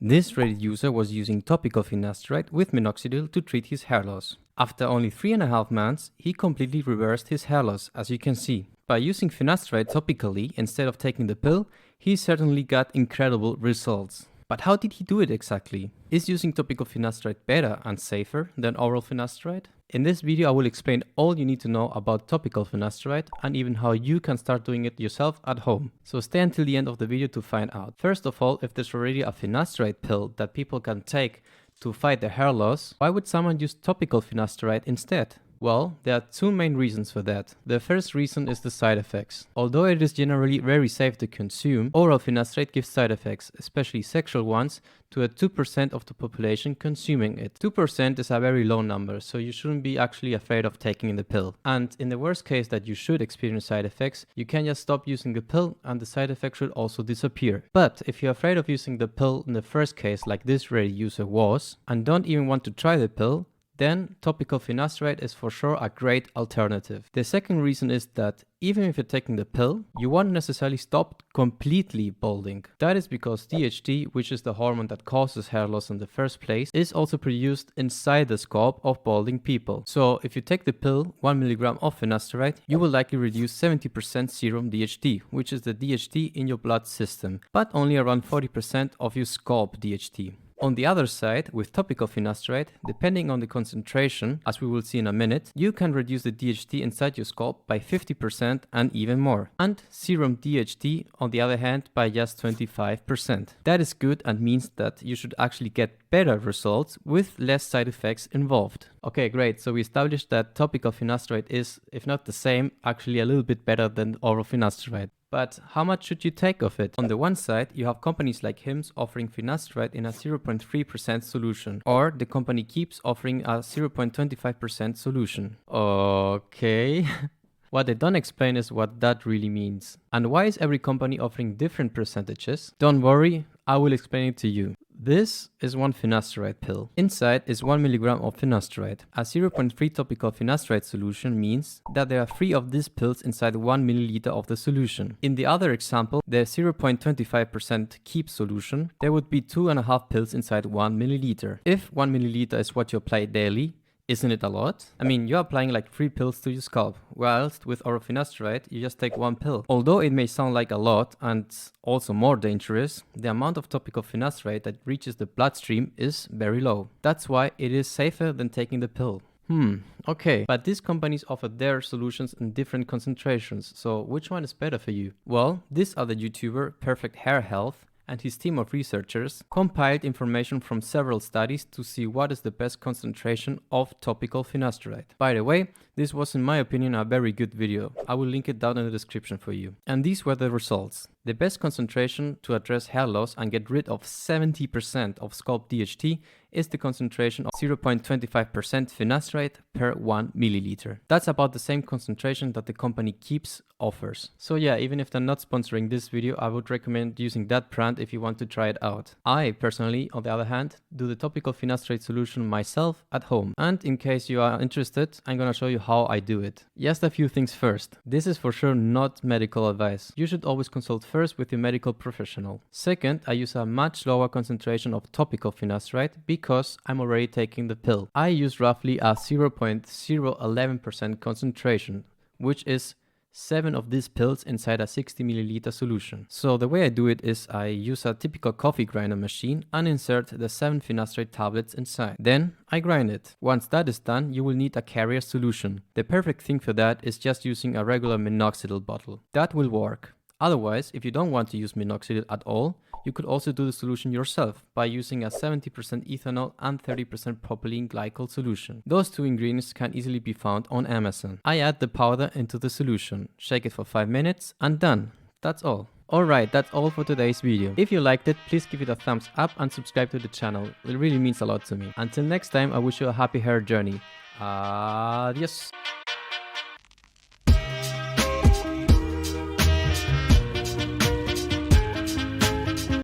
This Reddit user was using topical finasteride with minoxidil to treat his hair loss. After only 3.5 months, he completely reversed his hair loss, as you can see. By using finasteride topically instead of taking the pill, he certainly got incredible results. But how did he do it exactly? Is using topical finasteride better and safer than oral finasteride? In this video I will explain all you need to know about topical finasteride and even how you can start doing it yourself at home. So stay until the end of the video to find out. First of all, if there's already a finasteride pill that people can take to fight their hair loss, why would someone use topical finasteride instead? Well, there are two main reasons for that. The first reason is the side effects. Although it is generally very safe to consume, oral finasteride gives side effects, especially sexual ones, to a 2% of the population consuming it. 2% is a very low number, so you shouldn't be actually afraid of taking the pill. And in the worst case that you should experience side effects, you can just stop using the pill and the side effects should also disappear. But if you're afraid of using the pill in the first case, like this Reddit user was, and don't even want to try the pill, then topical finasteride is for sure a great alternative. The second reason is that even if you're taking the pill, you won't necessarily stop completely balding. That is because DHT, which is the hormone that causes hair loss in the first place, is also produced inside the scalp of balding people. So if you take the pill, 1 mg of finasteride, you will likely reduce 70% serum DHT, which is the DHT in your blood system, but only around 40% of your scalp DHT. On the other side, with topical finasteride, depending on the concentration, as we will see in a minute, you can reduce the DHT inside your scalp by 50% and even more. And serum DHT, on the other hand, by just 25%. That is good and means that you should actually get better results with less side effects involved. Okay, great. So we established that topical finasteride is, if not the same, actually a little bit better than oral finasteride. But how much should you take of it? On the one side, you have companies like Hims offering finasteride in a 0.3% solution, or the company Keeps offering a 0.25% solution. Okay. What they don't explain is what that really means. And why is every company offering different percentages? Don't worry, I will explain it to you. This is one finasteride pill. Inside is 1 mg of finasteride. A 0.3 topical finasteride solution means that there are 3 of these pills inside 1 ml of the solution. In the other example, the 0.25% Keep solution, there would be 2.5 pills inside 1 ml. If 1 ml is what you apply daily, isn't it a lot? I mean, you're applying like 3 pills to your scalp, whilst with oral finasteride, you just take 1 pill. Although it may sound like a lot and also more dangerous, the amount of topical finasteride that reaches the bloodstream is very low. That's why it is safer than taking the pill. Okay, but these companies offer their solutions in different concentrations, so which one is better for you? Well, this other YouTuber, Perfect Hair Health, and his team of researchers compiled information from several studies to see what is the best concentration of topical finasteride. By the way, this was in my opinion a very good video. I will link it down in the description for you. And these were the results. The best concentration to address hair loss and get rid of 70% of scalp DHT is the concentration of 0.25% finasteride per 1 ml. That's about the same concentration that the company Keeps offers. So yeah, even if they're not sponsoring this video, I would recommend using that brand if you want to try it out. I personally, on the other hand, do the topical finasteride solution myself at home. And in case you are interested, I'm gonna show you how I do it. Just a few things first. This is for sure not medical advice. You should always consult first with your medical professional. Second, I use a much lower concentration of topical finasteride because I'm already taking the pill. I use roughly a 0.011% concentration, which is 7 of these pills inside a 60 ml solution. So the way I do it is I use a typical coffee grinder machine and insert the 7 finasteride tablets inside. Then I grind it. Once that is done, you will need a carrier solution. The perfect thing for that is just using a regular Minoxidil bottle. That will work. Otherwise, if you don't want to use Minoxidil at all, you could also do the solution yourself by using a 70% ethanol and 30% propylene glycol solution. Those two ingredients can easily be found on Amazon. I add the powder into the solution, shake it for 5 minutes and done. That's all. Alright, that's all for today's video. If you liked it, please give it a thumbs up and subscribe to the channel. It really means a lot to me. Until next time, I wish you a happy hair journey. Adios.